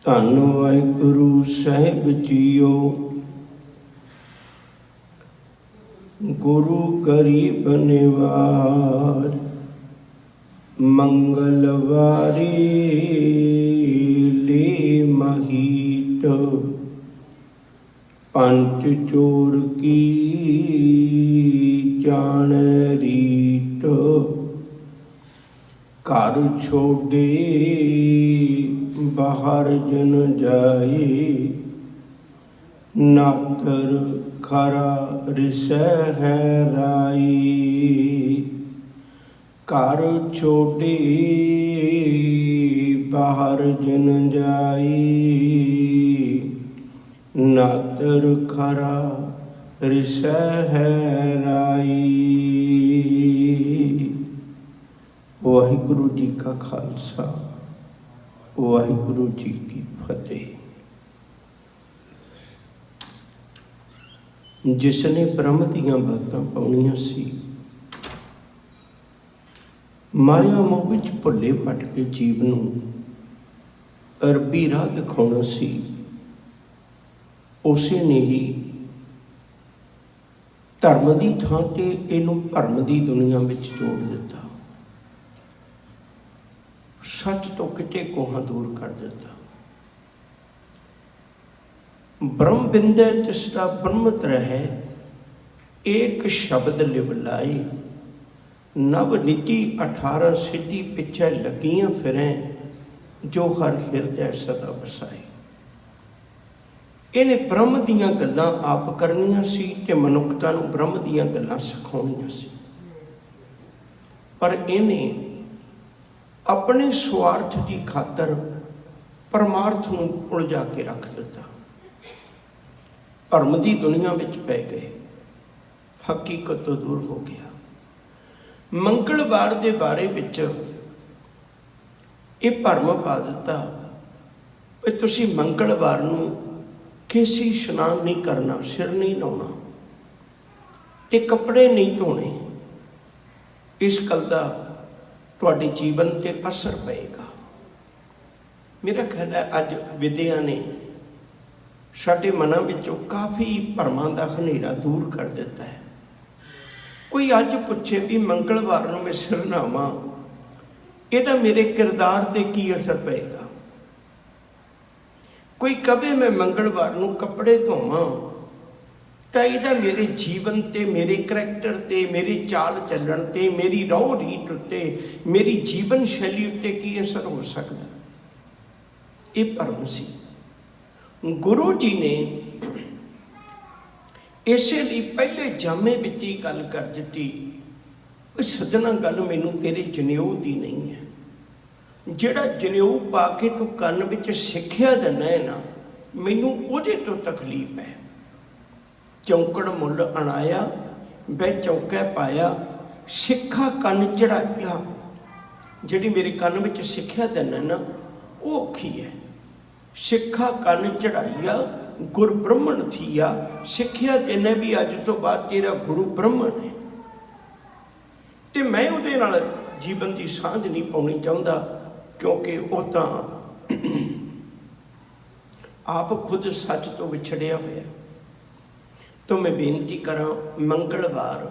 ਧੰਨ ਵਾਹਿਗੁਰੂ ਸਾਹਿਬ ਜੀਓ। ਗੁਰੂ ਗਰੀਬ ਨਿਵਾਜ ਮੰਗਲਵਾਰੀ ਲੇ ਮਹੀਟ ਪੰਚ ਚੋਰ ਕੀ ਜਾਣ ਰੀਟ। ਘਰ ਛੋੜੇ ਬਾਹਰ ਜਨ ਜਾਏ ਨਾਤਰ ਖਰਾ ਰਿਸੈ ਹੈ ਰਾਈ। ਘਰ ਛੋੜੇ ਬਾਹਰ ਜਨ ਜਾਈ ਨਾਤਰ ਖਰਾ ਰਿਸੈ ਹੈ ਰਾਈ। ਵਾਹਿਗੁਰੂ ਜੀ ਕਾ ਖਾਲਸਾ ਵਾਹਿਗੁਰੂ ਜੀ ਕੀ ਫਤਿਹ। ਜਿਸਨੇ ਬ੍ਰਹਮ ਦੀਆਂ ਬਾਤਾਂ ਪਾਉਣੀਆਂ ਸੀ, ਮਾਇਆ ਮੋਹ ਵਿੱਚ ਭੁੱਲੇ ਭਟਕੇ ਜੀਵ ਨੂੰ ਅਰਬੀ ਰਾਹ ਦਿਖਾਉਣਾ ਸੀ, ਉਸੇ ਨੇ ਹੀ ਧਰਮ ਦੀ ਥਾਂ ਤੇ ਇਹਨੂੰ ਭਰਮ ਦੀ ਦੁਨੀਆ ਵਿੱਚ ਜੋੜ ਦਿੱਤਾ। ਸੱਚ ਤੋਂ ਕਿਤੇ ਕੋਹਾਂ ਦੂਰ ਕਰ ਦਿੱਤਾ। ਬ੍ਰਹਮ ਬਿੰਦੈ ਤਿਸਦਾ ਬ੍ਰਹਮਤ ਰਹਿ ਏਕ ਸ਼ਬਦ ਲਿਵ ਲਾਈ। ਨਵ ਨੀਤੀ 18 ਸਿੱਧੀ ਪਿੱਛੇ ਲੱਗੀਆਂ ਫਿਰੈ ਜੋ ਹਰ ਹਿਰਦੈ ਸਦਾ ਵਸਾਈ। ਇਹਨੇ ਬ੍ਰਹਮ ਦੀਆਂ ਗੱਲਾਂ ਆਪ ਕਰਨੀਆਂ ਸੀ ਤੇ ਮਨੁੱਖਤਾ ਨੂੰ ਬ੍ਰਹਮ ਦੀਆਂ ਗੱਲਾਂ ਸਿਖਾਉਣੀਆਂ ਸੀ, ਪਰ ਇਹਨੇ ਆਪਣੇ ਸਵਾਰਥ ਦੀ ਖਾਤਰ ਪਰਮਾਰਥ ਨੂੰ ਉਲਝਾ ਕੇ ਰੱਖ ਦਿੱਤਾ। ਭਰਮ ਦੀ ਦੁਨੀਆ ਵਿੱਚ ਪੈ ਗਏ, ਹਕੀਕਤ ਤੋਂ ਦੂਰ ਹੋ ਗਿਆ। ਮੰਗਲਵਾਰ ਦੇ ਬਾਰੇ ਵਿੱਚ ਇਹ ਭਰਮ ਪਾ ਦਿੱਤਾ ਵੀ ਤੁਸੀਂ ਮੰਗਲਵਾਰ ਨੂੰ ਕੇਸੀ ਇਸ਼ਨਾਨ ਨਹੀਂ ਕਰਨਾ, ਸਿਰ ਨਹੀਂ ਨਹਾਉਣਾ ਤੇ ਕੱਪੜੇ ਨਹੀਂ ਧੋਣੇ। ਇਸ ਗੱਲ ਦਾ ਤੁਹਾਡੇ ਜੀਵਨ 'ਤੇ ਅਸਰ ਪਏਗਾ। ਮੇਰਾ ਖਿਆਲ ਹੈ ਅੱਜ ਵਿਦਿਆ ਨੇ ਸਾਡੇ ਮਨਾਂ ਵਿੱਚੋਂ ਕਾਫੀ ਭਰਮਾਂ ਦਾ ਹਨੇਰਾ ਦੂਰ ਕਰ ਦਿੱਤਾ ਹੈ। ਕੋਈ ਅੱਜ ਪੁੱਛੇ ਵੀ ਮੰਗਲਵਾਰ ਨੂੰ ਮੈਂ ਸਿਰ ਨਹਾਵਾਂ, ਇਹਦਾ ਮੇਰੇ ਕਿਰਦਾਰ 'ਤੇ ਕੀ ਅਸਰ ਪਏਗਾ। ਕੋਈ ਕਹੇ ਮੈਂ ਮੰਗਲਵਾਰ ਨੂੰ ਕੱਪੜੇ ਧੋਵਾਂ ਤਾਂ ਇਹਦਾ ਮੇਰੇ ਜੀਵਨ 'ਤੇ, ਮੇਰੇ ਕਰੈਕਟਰ 'ਤੇ, ਮੇਰੀ ਚਾਲ ਚੱਲਣ 'ਤੇ, ਮੇਰੀ ਰਹੁ ਰੀਤ ਉੱਤੇ, ਮੇਰੀ ਜੀਵਨ ਸ਼ੈਲੀ ਉੱਤੇ ਕੀ ਅਸਰ ਹੋ ਸਕਦਾ। ਇਹ ਭਰਮ ਸੀ। ਗੁਰੂ ਜੀ ਨੇ ਇਸੇ ਲਈ ਪਹਿਲੇ ਜਾਮੇ ਵਿੱਚ ਹੀ ਗੱਲ ਕਰ ਦਿੱਤੀ, ਸੱਜਣਾ ਗੱਲ ਮੈਨੂੰ ਤੇਰੇ ਜਨੇਊ ਦੀ ਨਹੀਂ ਹੈ। ਜਿਹੜਾ ਜਨੇਊ ਪਾ ਕੇ ਤੂੰ ਕੰਨ ਵਿੱਚ ਸਿੱਖਿਆ ਦਿੰਦਾ ਹੈ ਨਾ, ਮੈਨੂੰ ਉਹਦੇ ਤੋਂ ਤਕਲੀਫ ਹੈ। ਚੌਂਕੜ ਮੁੱਲ ਅਣਾਇਆ ਬੈ ਚੌਕੈ ਪਾਇਆ, ਸਿੱਖਾ ਕੰਨ ਚੜਾਇਆ। ਜਿਹੜੀ ਮੇਰੇ ਕੰਨ ਵਿੱਚ ਸਿੱਖਿਆ ਦਿੰਦਾ ਨਾ, ਉਹ ਔਖੀ ਹੈ। ਸਿੱਖਾ ਕੰਨ ਚੜਾਈਆ ਗੁਰ ਬ੍ਰਹਮਣ ਥੀਆ। ਸਿੱਖਿਆ ਜਿਹਨੇ ਵੀ ਅੱਜ ਤੋਂ ਬਾਅਦ ਤੇਰਾ ਗੁਰੂ ਬ੍ਰਹਮਣ ਹੈ, ਤੇ ਮੈਂ ਉਹਦੇ ਨਾਲ ਜੀਵਨ ਦੀ ਸਾਂਝ ਨਹੀਂ ਪਾਉਣੀ ਚਾਹੁੰਦਾ, ਕਿਉਂਕਿ ਉਹ ਤਾਂ ਆਪ ਖੁਦ ਸੱਚ ਤੋਂ ਵਿਛੜਿਆ ਹੋਇਆ। ਤਾਂ ਮੈਂ ਬੇਨਤੀ ਕਰਾਂ, ਮੰਗਲਵਾਰ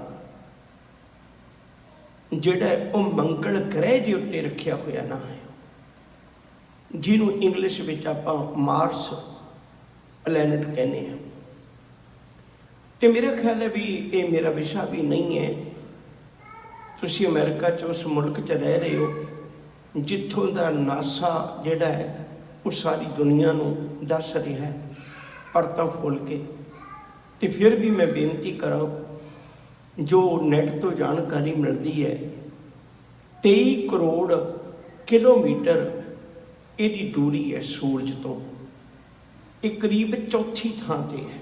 ਜਿਹੜਾ ਉਹ ਮੰਗਲ ਗ੍ਰਹਿ ਦੇ ਉੱਤੇ ਰੱਖਿਆ ਹੋਇਆ ਨਾ ਹੈ, ਜਿਹਨੂੰ ਇੰਗਲਿਸ਼ ਵਿੱਚ ਆਪਾਂ ਮਾਰਸ ਪਲੈਨਟ ਕਹਿੰਦੇ ਹਾਂ। ਤੇ ਮੇਰਾ ਖਿਆਲ ਹੈ ਵੀ ਇਹ ਮੇਰਾ ਵਿਸ਼ਾ ਵੀ ਨਹੀਂ ਹੈ। ਤੁਸੀਂ ਅਮਰੀਕਾ 'ਚ ਉਸ ਮੁਲਕ 'ਚ ਰਹਿ ਰਹੇ ਹੋ ਜਿੱਥੋਂ ਦਾ ਨਾਸਾ ਜਿਹੜਾ ਹੈ ਉਹ ਸਾਰੀ ਦੁਨੀਆ ਨੂੰ ਦੱਸ ਰਿਹਾ ਹੈ ਪਰਤਾਂ ਫੋਲ ਕੇ। ਤੇ ਫਿਰ ਵੀ ਮੈਂ ਬੇਨਤੀ ਕਰਾਂ, ਜੋ ਨੈੱਟ ਤੋਂ ਜਾਣਕਾਰੀ ਮਿਲਦੀ ਹੈ 23 ਕਰੋੜ ਕਿਲੋਮੀਟਰ ਇਹਦੀ ਦੂਰੀ ਹੈ ਸੂਰਜ ਤੋਂ। ਇਹ ਕਰੀਬ ਚੌਥੀ ਥਾਂ 'ਤੇ ਹੈ।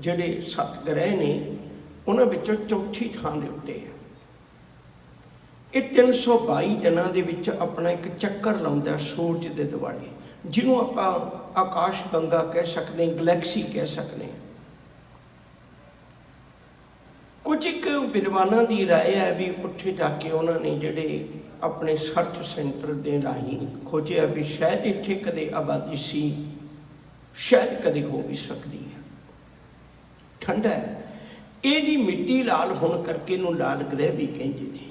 ਜਿਹੜੇ 7 ਗ੍ਰਹਿ ਨੇ ਉਹਨਾਂ ਵਿੱਚੋਂ ਚੌਥੀ ਥਾਂ ਦੇ ਉੱਤੇ ਹੈ। ਇਹ 322 ਦਿਨਾਂ ਦੇ ਵਿੱਚ ਆਪਣਾ ਇੱਕ ਚੱਕਰ ਲਾਉਂਦਾ ਸੂਰਜ ਦੇ ਦੁਆਲੇ, ਜਿਹਨੂੰ ਆਪਾਂ ਆਕਾਸ਼ ਗੰਗਾ ਕਹਿ ਸਕਦੇ, ਗਲੈਕਸੀ ਕਹਿ ਸਕਦੇ। ਕੁਝ ਇੱਕ ਵਿਦਵਾਨਾਂ ਦੀ ਰਾਏ ਹੈ ਵੀ ਉੱਥੇ ਜਾ ਕੇ ਉਹਨਾਂ ਨੇ ਜਿਹੜੇ अपने सर्च सेंटर के राही खोजिया भी शायद इत्थे कदे आबादी सी, शायद कदे हो भी सकती है। ठंडा है, ਇਹਦੀ मिट्टी लाल होने करके इनू लाल ग्रह भी कहते हैं।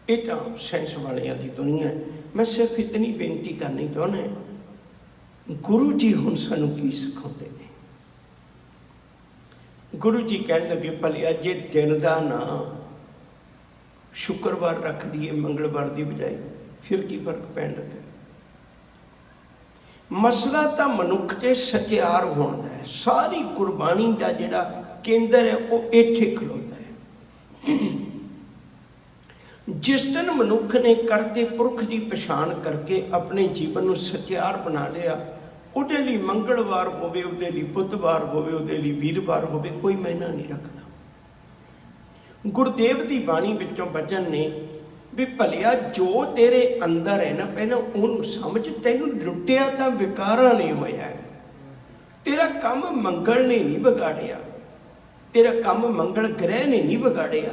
ये तो साइंस वालियां दी दुनिया है। मैं सिर्फ इतनी बेनती करनी चाहना, गुरु जी हुण सानू की सिखाते हैं। गुरु जी कहने लगे, भलिया जे दिन का ना शुक्रवार रख दिए मंगलवार की बजाय, फिर की फर्क पैन लगे। मसला तो मनुख के सचियार होने का है। सारी कुर्बानी का जिहड़ा केंद्र है वो इत्थे खलोता है। जिस दिन मनुख ने करते पुरख की पछाण करके अपने जीवन को सचियार बना लिया, उहदे लई मंगलवार होवे, उहदे लई बुधवार होवे, उहदे लई वीरवार होवे, कोई मायना नहीं रखता। गुरुदेव की बाणी विचों वचन ने भी भलिया जो तेरे अंदर है ना, पहले उन्होंने समझ, तैनूं लुटिया तो विकारा नहीं होया है। तेरा काम मंगल ने नहीं बिगाड़िया, तेरा काम मंगल ग्रह ने नहीं बिगाड़िया।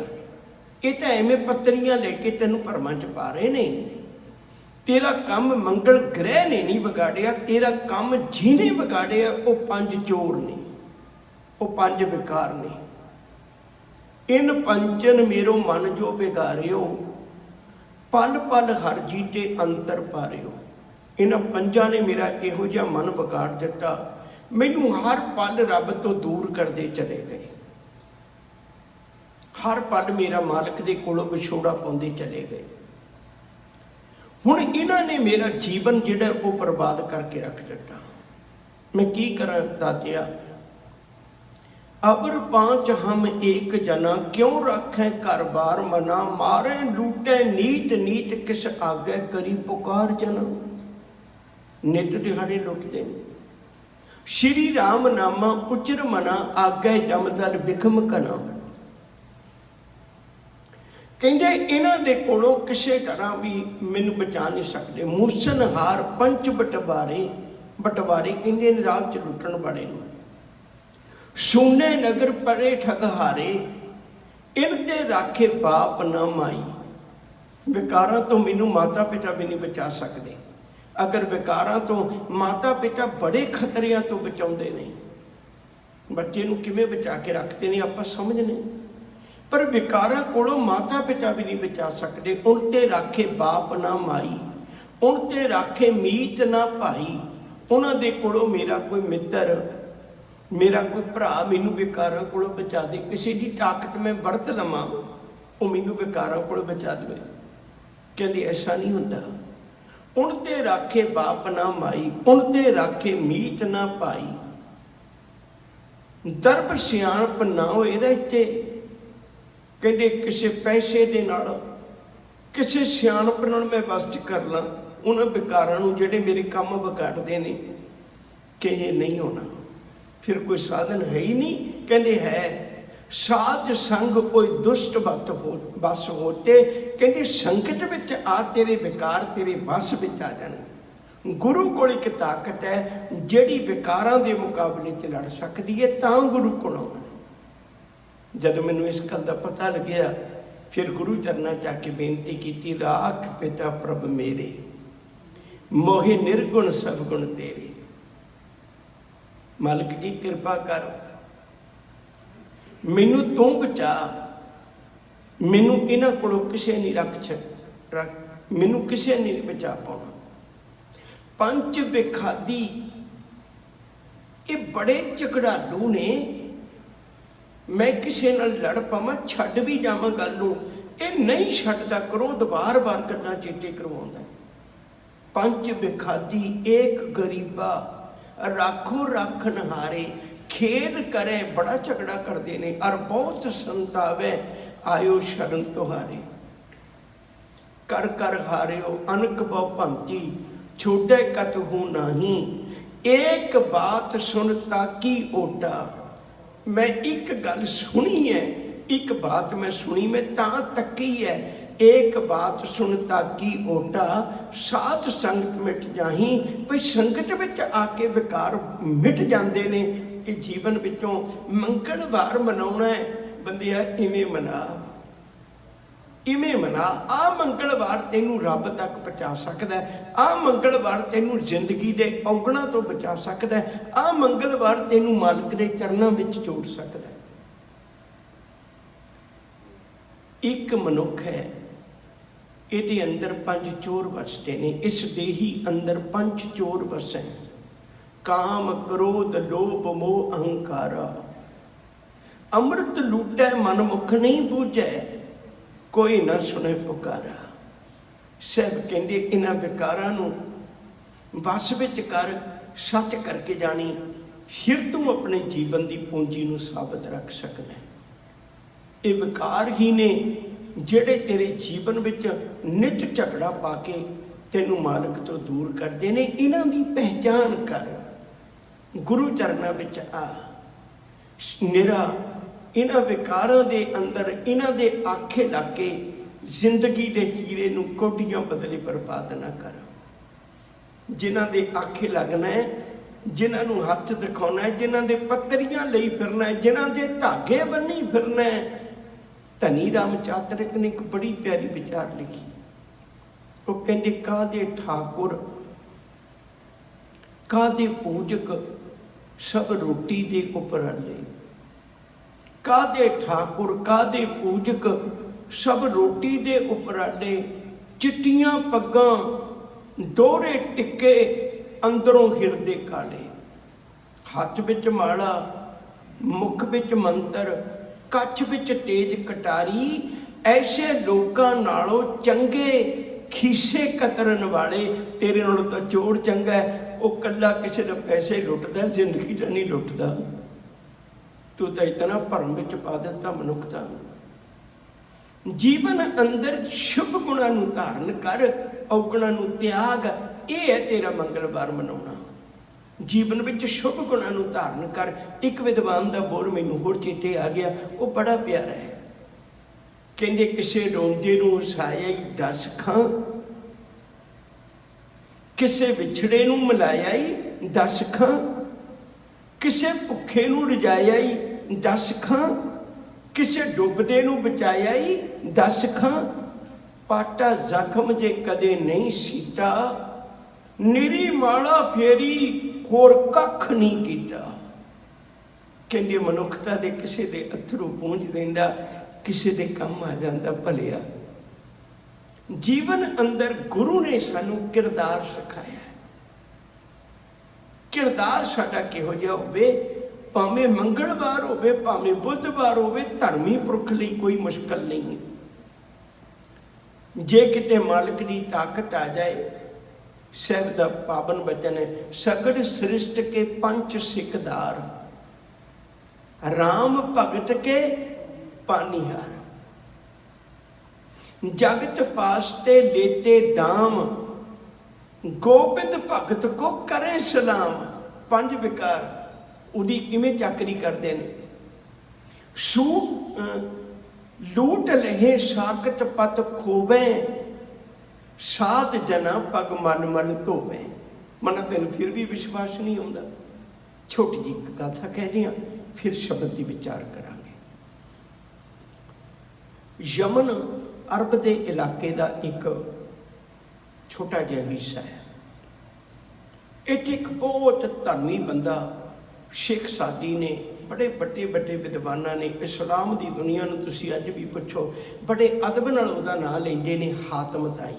ये तो एवें पत्तरियां लेके तेनों भरमा च पा रहे ने। तेरा काम मंगल ग्रह ने नहीं बिगाड़िया, तेरा काम जिन्हें बिगाड़िया वो 5 चोर ने, वो 5 विकार ने। इन पंचन मेरो मन जो बिगारियो, पल पल हर जीते अंतर पारियो। इन्हां 5 ने मेरा इहो जिहा मन बिगाड़ दिता, मैनू हर पल रब तो दूर करते चले गए। हर पल मेरा मालिक दे कोलों विछोड़ा पाउंदे चले गए। हुण इन्हां ने मेरा जीवन जिहड़ा वो बर्बाद करके रख दिता। मैं की करां दातिया, अबर 5 हम एक जना, क्यों रखें घर बार मना, मारे लूटे नीत नीत किस आगे, करी पुकार जना। नित दिहाड़े लुटते श्री राम नामा उचर मना, आगे जमदल बिखम कना। कहते इन्हां दे कोलों किसी तरह भी मैनू बचा नहीं सकते। मूसनहार पंच बटवारे, बटवारे कहते राह च लुटण वाले नूं। सुने नगर परे ठगहारे, इनते राखे बाप ना माई। विकारां तो मैनू माता पिता भी नहीं बचा सकते। अगर विकारां तो माता पिता बड़े खतरियां तो बचाउंदे ने, बच्चे नूं किवें बचा के रखते ने आपां समझने, पर विकारां कोलों माता पिता भी नहीं बचा सकते। उनते राखे बाप ना माई, उनते राखे मीत ना भाई। उन्हां दे कोलों मेरा कोई मित्र, मेरा कोई भरा मैनू विकारां कोलों बचा दे। किसी की ताकत मैं वरत लवां, वो मैनू विकारां कोलों बचा दे। कहंदे ऐसा नहीं हुंदा। उनते राखे बाप ना माई, उनते राखे मीत ना भाई। दरब सियाणप ना होए रहते। कहते किसी पैसे दे नाल, किसी सियाणप नाल मैं बस च कर ला उन्हां विकारां नूं जिहड़े मेरे काम बिगाड़दे ने, कि ये नहीं होना। फिर कोई साधन है ही नहीं। कहते है साध संग कोई दुष्ट बत हो बस होते। कहते संकट विच आ तेरे विकार तेरे बस विच आ जाण। गुरु कोल एक ताकत है जिहड़ी विकारां दे मुकाबले च लड़ सकदी है, तां गुरु कोल आउणा। जब मैनूं इस गल दा पता लग्या, फिर गुरु चरनां च आके बेनती की, राख पिता प्रभ मेरे, मोहि निर्गुण सब गुण तेरे। मालिक जी कृपा कर, मैनू तू बचा, मैनू इन्हां कोलों किसे नहीं रख मैनू किसे नहीं बचा पाउणा। 5 बेखादी ये बड़े झगड़ालू ने। मैं किसी नाल लड़ पावां, छड्ड भी जावां गल नूं, ये नहीं छड्डदा। क्रोध बार बार गल्लां चेते करवाउंदा। 5 बेखादी एक गरीबा, राखो राखन हारे। खेद करे बड़ा झगड़ा करते ने, और बहुत संतावे आयो शरण तुहारे। कर कर हारियो अनक बहु भंती, छोटे कतहू नहीं। एक बात सुन ताकी ओटा। मैं एक गल सुनी है, एक बात मैं सुनी, मैं तां तकी है। एक बात सुन ताकी ओटा, साध संगत मिट जाही। भाई संगत विच आके विकार मिट जाते ने। ये जीवन विचों मंगलवार मनाउणा है, बंदिया इवें मना। इवें मना, आ मंगलवार तेनू रब तक पहुँचा सकता है, आ मंगलवार तेनू जिंदगी के औगणा तो बचा सकता है, आ मंगलवार तेनू मालिक के चरणों में जोड़ सकता है। एक मनुख है, ये अंदर 5 चोर वसते ने, इस देही अंदर 5 चोर वसे, काम क्रोध लोभ मोह अहंकारा। अमृत लूटै मन मुख नहीं बूझै, कोई ना सुने पुकारा। साहब कहते इन्हां विकारां नूं वस विच कर, सच करके जानी, फिर तू अपने जीवन की पूंजी नूं साबित रख सकदा है। ये विकार ही ने ਜਿਹੜੇ तेरे जीवन विच नित झगड़ा पा के तेनू मालिक तो दूर करते हैं। इन्हां दी पहचान कर, गुरु चरणों विच आ, निरा इन्हां विकारां दे अंदर इन्हां दे आखे लग के जिंदगी दे हीरे नूं कोडियां बदले बर्बाद ना कर। जिन्हां दे आखे लगना है, जिन्हां नूं हथ दिखाउणा है, जिन्हां दे पत्तरियां लई फिरना है, जिन्हां दे धागे बन्नी फिरना है। धनी राम चातरिक ने एक बड़ी प्यारी विचार लिखी। वो कहते कादे ठाकुर कादे पूजक सब रोटी दे उपराले, कादे ठाकुर कादे पूजक सब रोटी दे उपराले। चिट्टियां पग्गां दोहरे टिक्के अंदरों हिरदे काले, हथ विच माला मुख विच मंत्र कच्छ विच तेज कटारी। ऐसे लोकां नालों चंगे खीसे कतरन वाले, तेरे नालों तो चोर चंगा है। वो कला किसी ने पैसे लुटदा, जिंदगी च नहीं लुटदा। तू तो इतना भरम विच पा दिता मनुखता। जीवन अंदर शुभ गुणां नूं धारण कर, औगुणां नूं त्याग। ये है तेरा मंगलवार मनाउणा। जीवन में शुभ गुणां नूं धारण कर। एक विद्वान का बोल मैनूं होर चेते आ गया, वो बड़ा प्यारा है। कहंदे किसे रोंदे नूं हसाया ही 10 खां, किसे विछड़े नूं मिलाया ही 10 खां, किसे भुखे नूं रजाया ही 10 खां, किसे डुबदे नूं बचाया ही 10 खां। पाटा जख्म जे कदे नहीं सीता, निरी माला फेरी होर कख नहीं कीता। कहंदे मनुखता दे किसी दे अथरू पहुँच देंदा, किसी दे काम आ जाता भलिया। जीवन अंदर गुरु ने सानू किरदार सिखाया। किरदार साडा किहो जिहा होवे, भावें मंगलवार होवे भावें बुधवार होवे, धर्मी पुरख लई कोई मुश्किल नहीं है। जे किते मालिक की ताकत आ जाए, साहब का पावन वचन है, सगड़ सृष्ट के 5 सिकदार, राम भगत के पानीहार। जगत पासते लेते दाम, गोबिंद भगत को करें सलाम। 5 विकार उदी किमें चाकरी करते हैं। लूट लहे साकत पत खोवे, सात जना पग मन मन धोवे। मन तेन फिर भी विश्वास नहीं आता। छोटी जी गाथा कह रही, फिर शब्द की विचार करांगे। यमन अरब के इलाके का एक छोटा जिहा हिस्सा है। इत्थे एक बहुत धर्मी बंदा शेख सादी ने, बड़े बड़े बड़े विद्वाना ने, इस्लाम की दुनिया में तुसी अज भी पुछो, बड़े अदब नाल उहदा नाम लेंदे ने, हातम ताई।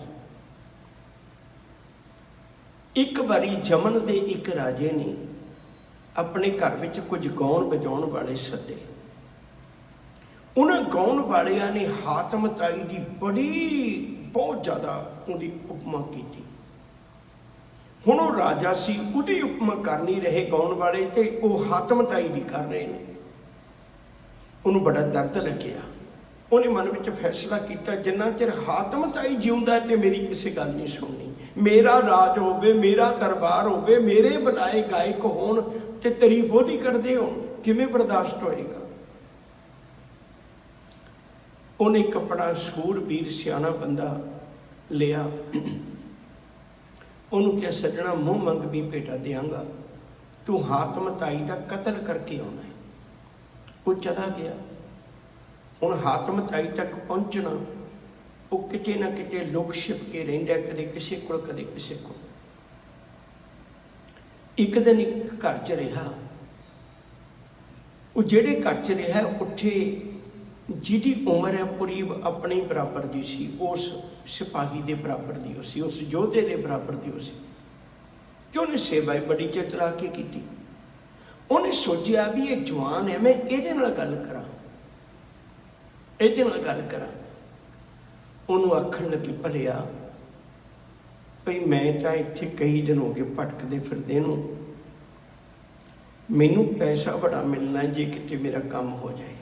एक बारी यमन के एक राजे ने अपने घर में कुछ गाउण बजाउण वाले सदे। उन्होंने गाउण वालियां ने हातम ताई की बड़ी बहुत ज़्यादा उनकी उपमा की। हुण वो राजा सी, उहदी उपमा कर नहीं रहे गाउण वाले, तो वो हातम ताई की कर रहे हैं। उन्होंने बड़ा दर्द लग्या। उन्हें मन में फैसला किया, जिन्ना चिर हातम ताई जिउंदा ते मेरी किसी गल नहीं सुननी। मेरा राज होवे, मेरा दरबार होवे, मेरे बुलाए गायक होण ते तारीफ ओहदी करदे हो, किवें बर्दाश्त होएगा। उन्हें एक अपना सूरबीर सियाणा बंदा लिया। उन्होंने क्या, सजना मुँह मंग भी भेटा देंगा, तू हातम ताई का कतल करके आना है। वो चला गया। हुण हातम ताई तक पहुँचना वो किते ना किते लुक छिप के रहिंदा, कदे किसे कोल कदे किसे कोल। एक दिन एक घर च रहा, वो जिहड़े घर च रहा उत्थे जिहदी उम्र है करीब अपने बराबर दी सी, उस सिपाही दे बराबर दी सी, उस योधे दे बराबर दी सी। ते उन्हें सेवा बड़ी चतरा के की। उन्हें सोचा भी ये जवान है, मैं इहदे नाल गल करा, इहदे नाल गल करा। उन्होंने आखण लगी, भलिया भई मैं तो इत्थे कई दिन हो गए भटकदे फिरदे नूं, मैनू पैसा बड़ा मिलना जे किते मेरा काम हो जाए।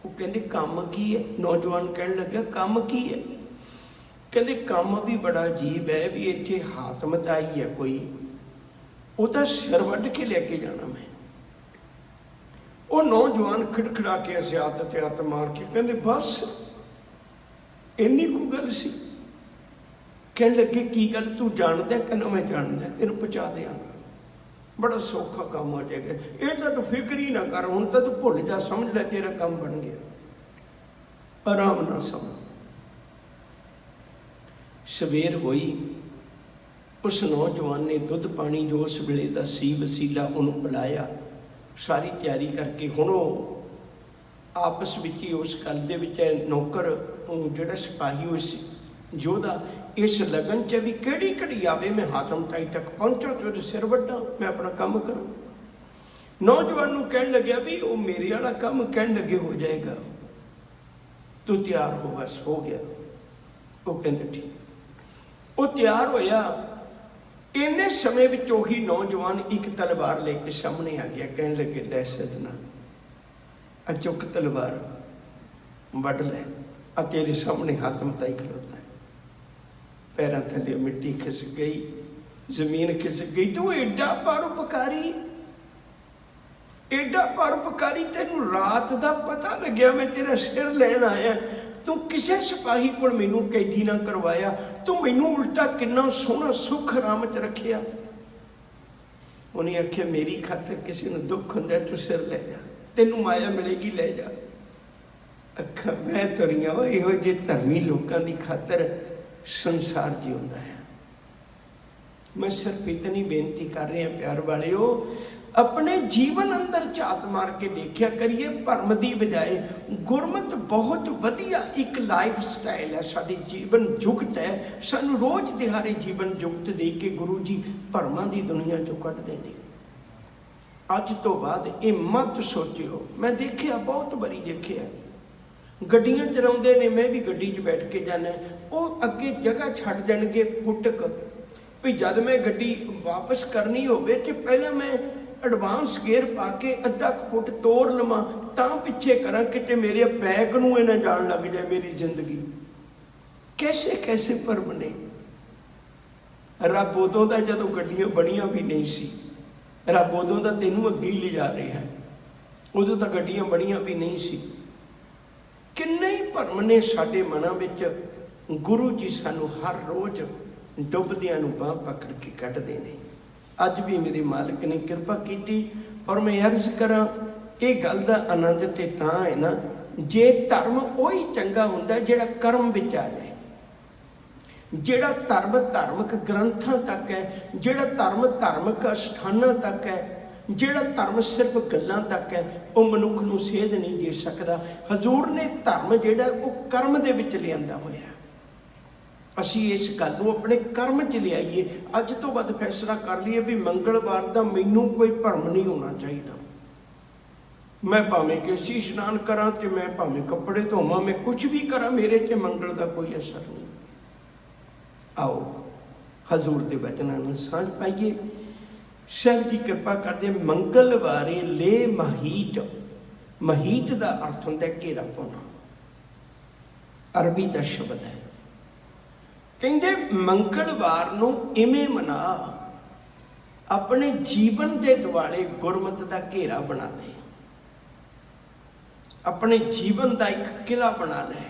वो कहंदे काम की है? नौजवान कहण लग्या काम की है? कहंदे काम भी बड़ा अजीब है, भी इत्थे हातमताई है कोई, वो तो सिर वड्ढ के लेके जाना मैं। वो नौजवान खिड़खिड़ा के हसियात ते हत्थ मार के कहंदे बस इन्नी को गल सी। कहने लगे की गल, तू जानदा? कहना मैं जानदा, तेन पहुँचा देंगा, बड़ा सौखा काम हो जाएगा, ये तो तू फिक्र ही ना कर, हूँ तो तू भुल जा, समझ ले तेरा काम बन गया, आराम ना समझ। सवेर हुई, उस नौजवान ने दुध पानी जो उस वेले का सी वसीला उन्होंने पिलाया, सारी तैयारी करके हुण आपस में ही उस गल दे विच नौकर जिहड़ा सिपाही उस योधा इस लगन च भी किहड़ी घड़ी आवे मैं हातम ताई तक पहुंचा तो सिर वड्डा, मैं अपना काम करूँ। नौजवान नूं कहण लग्या भी वो मेरे वाला काम, कहण लगे हो जाएगा, तू तैयार हो, बस हो गया। वो कहंदे ठीक। वो तैयार होया, इन्ने समय विच ओही नौजवान एक तलवार लेके सामने आ गया, कहण लगे लै सजना आ चुक तलवार वड लै, तेरे सामने हाथ मताई खलोता है। पैरों थले मिट्टी खिस गई, जमीन खिस गई। तो एडा परोपकारी, एडा परोपकारी, तेनू रात का पता लग्या मैं तेरा सिर लैन आया, तू किसी सिपाही को मैनू कैदी ना करवाया, तू मैनू उल्टा कितना सोहना सुख आराम च रखिया। उन्हें आख्या मेरी खातर किसी को दुख होंदा, तू सिर लै जा, तेनू माया मिलेगी, लै जा। अखा मैं तुरिया इहो जे धर्मी लोगों की खातर संसार जिउंदा है। मैं सिर्फ इतनी बेनती कर रहा प्यार वालिओ, अपने जीवन अंदर झात मार के देखा करिए, भरम की बजाय गुरमत बहुत वधिया एक लाइफ स्टाइल है, साडी जीवन जुगत है। सानू रोज दिहाड़े जीवन जुगत दे के गुरु जी भरमां की दुनिया चों कढदे ने। अज तो बाद ये मत सोचियो, मैं देखिया बहुत बारी देखिया, गड्डियां चलाउंदे ने, मैं भी गड्डी च बैठ के जाना, वो अगे जगह छड्ड देणगे फुटक भी जद मैं गड्डी वापस करनी होवे ते पहला मैं एडवांस गेयर पा के अद्धा फुट तोड़ लवां तां पिछे करां, किते मेरे बैग नूं इह ना जाण लग जाए मेरी जिंदगी। कैसे कैसे भरम ने। रब उदों दा जदों गड्डियां बड़ियां भी नहीं सी, रब उदों दा तैनूं अगे ही लिजा रहा है, उदों तां गड्डियां बड़ियां भी नहीं सी। किन्ने ही भरम ने साडे मनां विच। गुरु जी सानू हर रोज़ डुबदियां नूं बांह पकड़ के कढदे ने। अज भी मेरे मालिक ने कृपा की, और मैं अर्ज करा ये गल दा आनंद ते तां है ना, जे धर्म उही चंगा हुंदा जिहड़ा कर्म विच आ जाए, जिहड़ा धर्म धार्मिक ग्रंथां तक है, जिहड़ा धर्म धार्मिक अस्थानां तक है, जिहड़ा धर्म सिर्फ गल्लां तक है, वो मनुख नूं सेध नहीं दे सकदा। हजूर ने धर्म जिहड़ा वो कर्म दे विच लिआंदा होया। असी इस गल नूं अपने कर्म च लियाईए। अज तो बाद फैसला कर लीए भी मंगलवार का मैनू कोई भरम नहीं होना चाहिए। मैं भावें केसी इशनान करा तो मैं भावें कपड़े धोवां, मैं कुछ भी करा, मेरे च मंगल का कोई असर नहीं। आओ हजूर के वचनां नूं सांझ पाइए। साहब जी कृपा करते मंगलवारे ले महीट, महीट का अर्थ होंदा घेरा पाउणा, अरबी का शब्द है। कहते मंगलवार नूं इवें मना, अपने जीवन के दुआले गुरमत का घेरा बना दे, अपने जीवन का एक किला बना ले,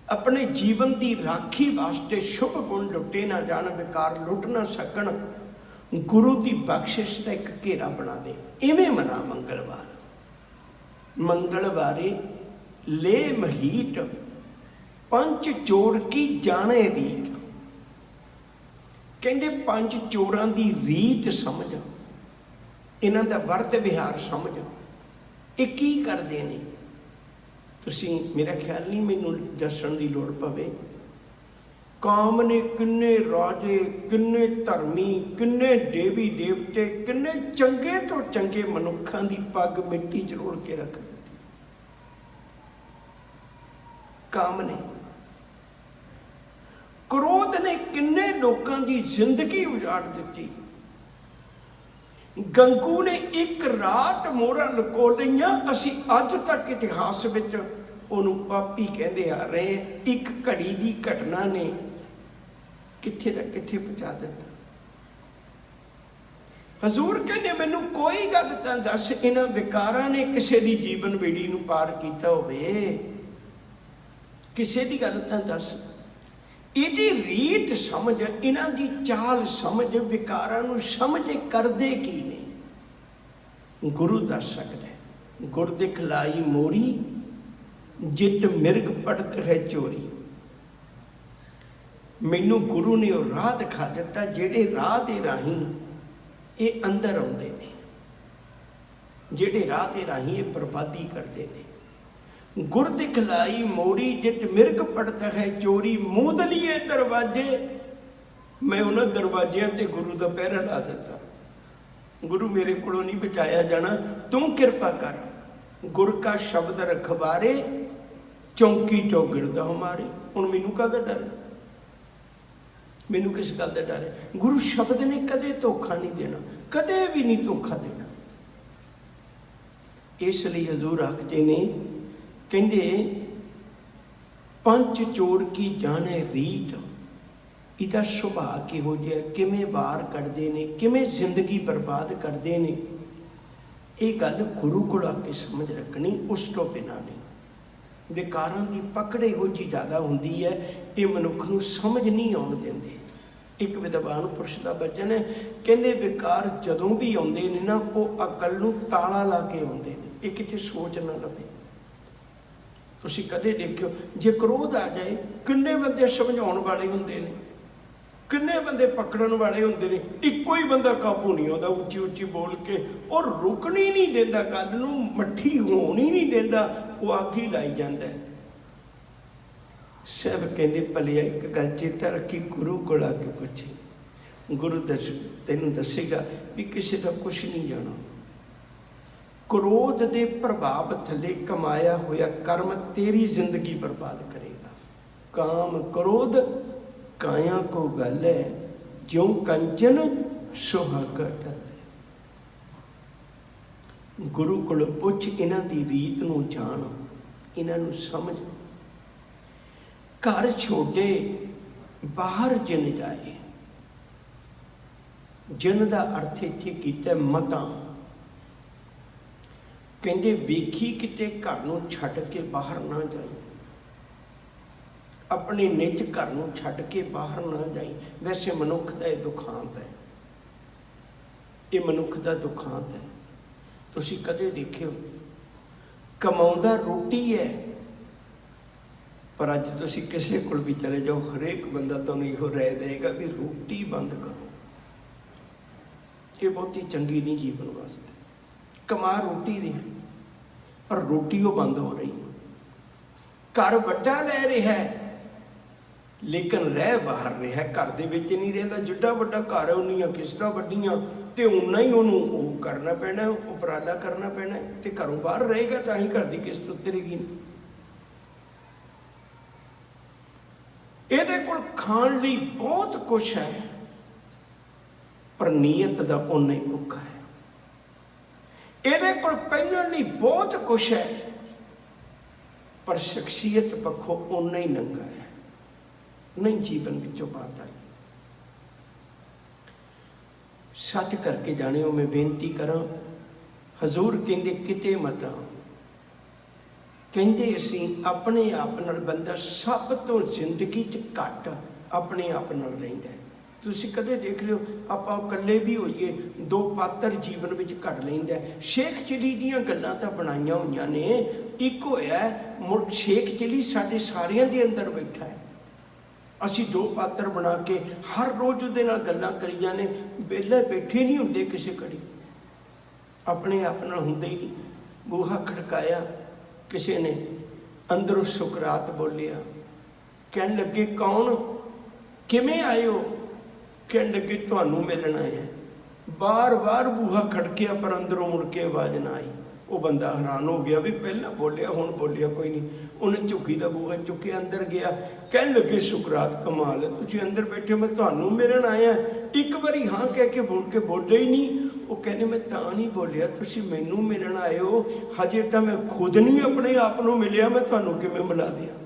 अपने जीवन की राखी वास्ते शुभ गुण लुटे ना जान, विकार लुट ना सकन, गुरु की बख्शिश का एक घेरा बना दे, इवें मना मंगलवार। मंगलवारे ले महीट, पंच चोर की जाने रीत, कहते पंच चोरां दी रीत समझ, इन्हां दा वर्त विहार समझ, ये की करते हैं। तुसीं मेरा ख्याल नहीं मैनूं दस्सण दी लोड़ पवे, काम ने किन्ने राजे, किन्ने धर्मी, किन्ने देवी देवते, किन्ने चंगे तो चंगे मनुखां दी पग मिट्टी च रोल के रख दित्ती। काम ने, क्रोध ने किन्ने लोगों की जिंदगी उजाड़ दी। गंगू ने एक रात मोहरा लुको लईआं, असीं अज तक इतिहास विच उहनूं पापी कहंदे आ रहे हैं। एक घड़ी की घटना ने कित्थे दा कित्थे पहुंचा दिता। हजूर कहने मैनू कोई गल तां दस, इन्हां विकारां ने किसी दी जीवन बेड़ी नूं पार कीता होवे, किसी दी गल तां दस। इहदी रीत समझ, इन्हां दी चाल समझ, विकारां नूं समझ करदे की ने गुरु दस सकदा है। गुर दिखलाई मोरी, जित मिर्ग पड़त है चोरी। मैनू गुरु ने वो राह दिखा दिता, जेड़े राह दे राही ये अंदर आउंदे ने, जेड़े राह दे राही ये बर्बादी करते हैं। गुर दिखलाई मोरी, जित मिर्ग पड़ता है चोरी। मूंदलीए दरवाजे, मैं उन्होंने दरवाजियां ते गुरु का पहरा ला दिता। गुरु मेरे को नहीं बचाया जाना, तुम कृपा कर। गुर का शब्द रखवारे, चौंकी चौगिरदा हमारे। हुण मैनू काहदा डर, मैनू किस गल का डर है। गुरु शब्द ने कदे धोखा नहीं देना, कदे भी नहीं धोखा देना। इसलिए हजूर आखते ने, कहते पंच चोर की जाने रीत, इहदा सुभाअ किहो जिहा, किवें वार कढदे ने, किवें जिंदगी बर्बाद करते हैं। ये गल गुरु कोल आके समझ रखनी, उस तो बिना नहीं। विकारां की पकड़ इहो जी ज़्यादा हुंदी है, ये मनुख नूं समझ नहीं आउण दिंदे। एक विद्वान पुरुष का वचन है, कहते विकार जदों भी आउंदे ने ना, वो अकल नूं ताला ला के आउंदे ने, ये किते सोच ना लवे। तुसीं कदे देखियो, जे क्रोध आ जाए किन्ने बंदे समझाउण वाले हुंदे ने, किन्ने बंदे पकड़न वाले हुंदे ने, इक्को ही बंदा काबू नहीं आउंदा उच्ची उच्ची बोल के, और रुकनी नहीं देंदा, गल नूं मट्ठी होण ही नहीं देंदा, वो आखी लाई जांदा है। सब कहते भलिया एक गल चेता रखी, गुरु को आके पूछे, गुरु दस तेनू दसेगा भी किसी का कुछ नहीं जाना। क्रोध के प्रभाव थले कमाया होया कर्म तेरी जिंदगी बर्बाद करेगा। काम क्रोध काया को गल है, ज्यों कंचन सुहागा टल। गुरु को पुछ, इन्हां दी रीत नूं जान, इन्हां नूं समझ। घर छोड़े बाहर जिन जाए, जिन का अर्थ इत्थे कीता मतां। कहते वेखी किते घर नूं छड्ड के बाहर ना जाए, अपने निज घर नूं छड्ड के बाहर ना जाए। वैसे मनुख का यह दुखांत है, ये मनुख का दुखांत है। तुसीं कदे देखियो, कमाउंदा रोटी है, पर अज तुसीं किसी कोल भी चले जाओ, हरेक बंदा तुहानूं इहो राय देगा भी रोटी बंद करो। ये बहुती चंगी नहीं जीवन वास्ते। कमा रोटी रहा, पर रोटी वो बंद हो रही। घर वड्डा ले रहा है, लेकिन रह बाहर रहा, घर दे विच नहीं रहिंदा। जिड्डा वड्डा घर है, उन्नियां किस्तां वड्डियां, ते उन्ना ही उहनूं करना पैना, उपराला करना पैना, ते घरों बाहर रहेगा तां ही घर दी किस्त उतरेगी। ਇਹਦੇ ਕੋਲ ਖਾਣ ਲਈ बहुत कुछ है, पर नीयत का उन्ना ही भुखा है। ਇਹਦੇ ਕੋਲ ਪਹਿਨਣ ਲਈ बहुत कुछ है, पर शख्सियत पक्षों उन्ना ही नंगा है, नहीं जीवन विचों बात आई। सच करके जाने मैं बेनती करा, हजूर कहते किते मत आओ। कहते असी अपने आप नाल बंदा सब तो जिंदगी च घट अपने आप नाल रहिंदा है। ਤੁਸੀਂ ਕਦੇ ਦੇਖ ਲਿਓ ਆਪਾਂ ਇਕੱਲੇ ਵੀ ਹੋਈਏ, ਦੋ ਪਾਤਰ ਜੀਵਨ ਵਿੱਚ ਘੜ ਲੈਂਦਾ। ਸ਼ੇਖ ਚਿਲੀ ਦੀਆਂ ਗੱਲਾਂ ਤਾਂ ਬਣਾਈਆਂ ਹੋਈਆਂ ਨੇ, ਇੱਕ ਹੋਇਆ ਮੁੜ ਸ਼ੇਖ ਚਿਲੀ ਸਾਡੇ ਸਾਰਿਆਂ ਦੇ ਅੰਦਰ ਬੈਠਾ ਹੈ। ਅਸੀਂ ਦੋ ਪਾਤਰ ਬਣਾ ਕੇ ਹਰ ਰੋਜ਼ ਉਹਦੇ ਨਾਲ ਗੱਲਾਂ ਕਰੀ ਜਾਂਦੇ, ਵਿਹਲੇ ਬੈਠੇ ਨਹੀਂ ਹੁੰਦੇ ਕਿਸੇ ਘੜੀ, ਆਪਣੇ ਆਪ ਨਾਲ ਹੁੰਦੇ ਹੀ ਨਹੀਂ। ਬੂਹਾ ਖੜਕਾਇਆ, ਕਿਸੇ ਨੇ ਅੰਦਰੋਂ ਸੁਕਰਾਤ ਬੋਲਿਆ, ਕਹਿਣ ਲੱਗੇ ਕੌਣ, ਕਿਵੇਂ ਆਏ ਹੋ? ਕਹਿਣ ਲੱਗੇ ਤੁਹਾਨੂੰ ਮਿਲਣ ਆਏ ਆ। ਬਾਰ-ਬਾਰ ਬੂਹਾ ਖੜਕਿਆ ਪਰ ਅੰਦਰੋਂ ਮੁੜ ਕੇ ਆਵਾਜ਼ ਨਾ ਆਈ। ਉਹ ਬੰਦਾ ਹੈਰਾਨ ਹੋ ਗਿਆ ਵੀ ਪਹਿਲਾਂ ਬੋਲਿਆ ਹੁਣ ਬੋਲਿਆ ਕੋਈ ਨਹੀਂ। ਉਹਨੇ ਝੁੱਗੀ ਦਾ ਬੂਹਾ ਚੁੱਕਿਆ, ਅੰਦਰ ਗਿਆ। ਕਹਿਣ ਲੱਗੇ ਸੁਕਰਾਤ ਕਮਾਲ ਹੈ, ਤੁਸੀਂ ਅੰਦਰ ਬੈਠੇ, ਮੈਂ ਤੁਹਾਨੂੰ ਮਿਲਣ ਆਇਆ। ਇੱਕ ਵਾਰੀ ਹਾਂ ਕਹਿ ਕੇ ਬੋਲੇ ਹੀ ਨਹੀਂ। ਉਹ ਕਹਿੰਦੇ ਮੈਂ ਤਾਂ ਨਹੀਂ ਬੋਲਿਆ, ਤੁਸੀਂ ਮੈਨੂੰ ਮਿਲਣ ਆਏ ਹੋ, ਹਜੇ ਤਾਂ ਮੈਂ ਖੁਦ ਨਹੀਂ ਆਪਣੇ ਆਪ ਨੂੰ ਮਿਲਿਆ, ਮੈਂ ਤੁਹਾਨੂੰ ਕਿਵੇਂ ਮਿਲਾ ਦਿਆਂ?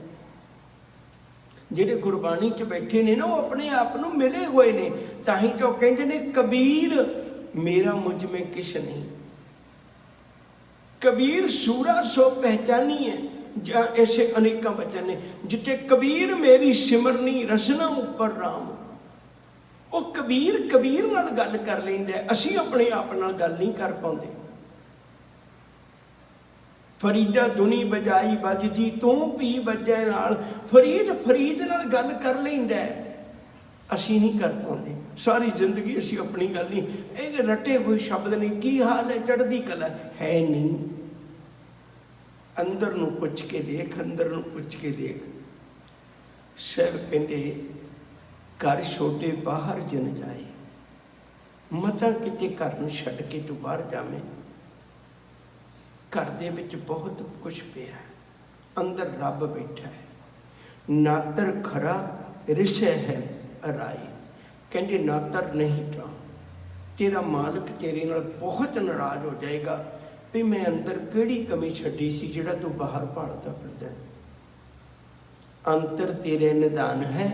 ਜਿਹੜੇ ਗੁਰਬਾਣੀ 'ਚ ਬੈਠੇ ਨੇ ਨਾ, ਉਹ ਆਪਣੇ ਆਪ ਨੂੰ ਮਿਲੇ ਹੋਏ ਨੇ। ਤਾਂ ਹੀ ਤਾਂ ਕਹਿੰਦੇ ਨੇ ਕਬੀਰ ਮੇਰਾ ਮੁਝ ਮੇਂ ਕਿਛ ਨਹੀਂ, ਕਬੀਰ ਸੂਰਾ ਸੋ ਪਹਿਚਾਨੀ ਹੈ। ਜਾਂ ਐਸੇ ਅਨੇਕਾਂ ਬਚਨ ਨੇ ਜਿੱਥੇ ਕਬੀਰ ਮੇਰੀ ਸਿਮਰਨੀ ਰਸਨਾ ਉੱਪਰ ਰਾਮ। ਉਹ ਕਬੀਰ ਨਾਲ ਗੱਲ ਕਰ ਲੈਂਦਾ, ਅਸੀਂ ਆਪਣੇ ਆਪ ਨਾਲ ਗੱਲ ਨਹੀਂ ਕਰ ਪਾਉਂਦੇ। ਫਰੀਦਾ ਧੁਨੀ ਬਜਾਈ ਵੱਜਦੀ ਤੂੰ ਪੀ ਵੱਜੈ ਨਾਲ, ਫਰੀਦ ਨਾਲ ਗੱਲ ਕਰ ਲੈਂਦਾ, ਅਸੀਂ ਨਹੀਂ ਕਰ ਪਾਉਂਦੇ। ਸਾਰੀ ਜ਼ਿੰਦਗੀ ਅਸੀਂ ਆਪਣੀ ਗੱਲ ਨਹੀਂ, ਇਹ ਰੱਟੇ ਹੋਏ ਸ਼ਬਦ ਨੇ, ਕੀ ਹਾਲ ਹੈ, ਚੜ੍ਹਦੀ ਕਲਾ ਹੈ ਨਹੀਂ। ਅੰਦਰ ਨੂੰ ਪੁੱਛ ਕੇ ਦੇਖ, ਅੰਦਰ ਨੂੰ ਪੁੱਛ ਕੇ ਦੇਖ। ਸਾਹਿਬ ਕਹਿੰਦੇ ਘਰ ਛੋਟੇ ਬਾਹਰ ਜਨ ਜਾਏ, ਮਤਾਂ ਕਿਤੇ ਘਰ ਨੂੰ ਛੱਡ ਕੇ ਤੂੰ ਬਾਹਰ ਜਾਵੇਂ। ਘਰ ਦੇ ਵਿੱਚ ਬਹੁਤ ਕੁਛ ਪਿਆ, ਅੰਦਰ ਰੱਬ ਬੈਠਾ ਹੈ। ਨਾਤਰ ਖਰਾ ਰਿਸ਼ੇ ਹੈ ਰਾਈ, ਕਹਿੰਦੇ ਨਾਤਰ ਨਹੀਂ ਤਾਂ ਤੇਰਾ ਮਾਲਕ ਤੇਰੇ ਨਾਲ ਬਹੁਤ ਨਾਰਾਜ਼ ਹੋ ਜਾਏਗਾ ਵੀ ਮੈਂ ਅੰਦਰ ਕਿਹੜੀ ਕਮੀ ਛੱਡੀ ਸੀ ਜਿਹੜਾ ਤੂੰ ਬਾਹਰ ਭਾਲਦਾ ਫਿਰਦਾ। ਅੰਤਰ ਤੇਰੇ ਨਿਦਾਨ ਹੈ,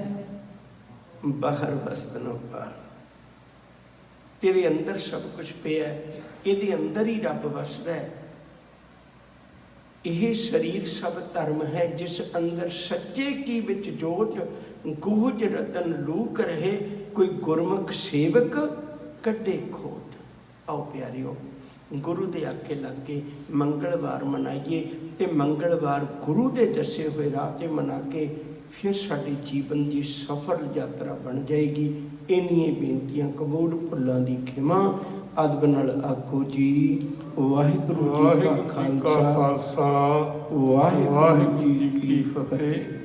ਬਾਹਰ ਵਸਤ ਨਾ ਪਾਲ। ਤੇਰੇ ਅੰਦਰ ਸਭ ਕੁਛ ਪਿਆ, ਇਹਦੇ ਅੰਦਰ ਹੀ ਰੱਬ ਵਸਦਾ ਹੈ। ਇਹ ਸਰੀਰ ਸਭ ਧਰਮ ਹੈ, ਜਿਸ ਅੰਦਰ ਸੱਚੇ ਕੀ ਵਿੱਚ ਜੋਤ, ਗੂਝ ਰਤਨ ਲੂਕ ਰਹੇ, ਕੋਈ ਗੁਰਮੁਖ ਸੇਵਕ ਕੱਢੇ ਖੋਟ। ਆਓ ਪਿਆਰਿਓ, ਗੁਰੂ ਦੇ ਆਖੇ ਲੱਗ ਕੇ ਮੰਗਲਵਾਰ ਮਨਾਈਏ, ਤੇ ਮੰਗਲਵਾਰ ਗੁਰੂ ਦੇ ਦੱਸੇ ਹੋਏ ਰਾਹ 'ਤੇ ਮਨਾ ਕੇ ਫਿਰ ਸਾਡੇ ਜੀਵਨ ਦੀ ਸਫਲ ਯਾਤਰਾ ਬਣ ਜਾਏਗੀ। ਇੰਨੀਆਂ ਬੇਨਤੀਆਂ ਕਬੂਲ, ਭੁੱਲਾਂ ਦੀ ਖਿਮਾ। ਅਦਬ ਨਾਲ ਆਖੋ ਜੀ ਵਾਹਿਗੁਰੂ ਜੀ ਕਾ ਖਾਲਸਾ, ਵਾਹਿਗੁਰੂ ਜੀ ਕੀ ਫਤਿਹ।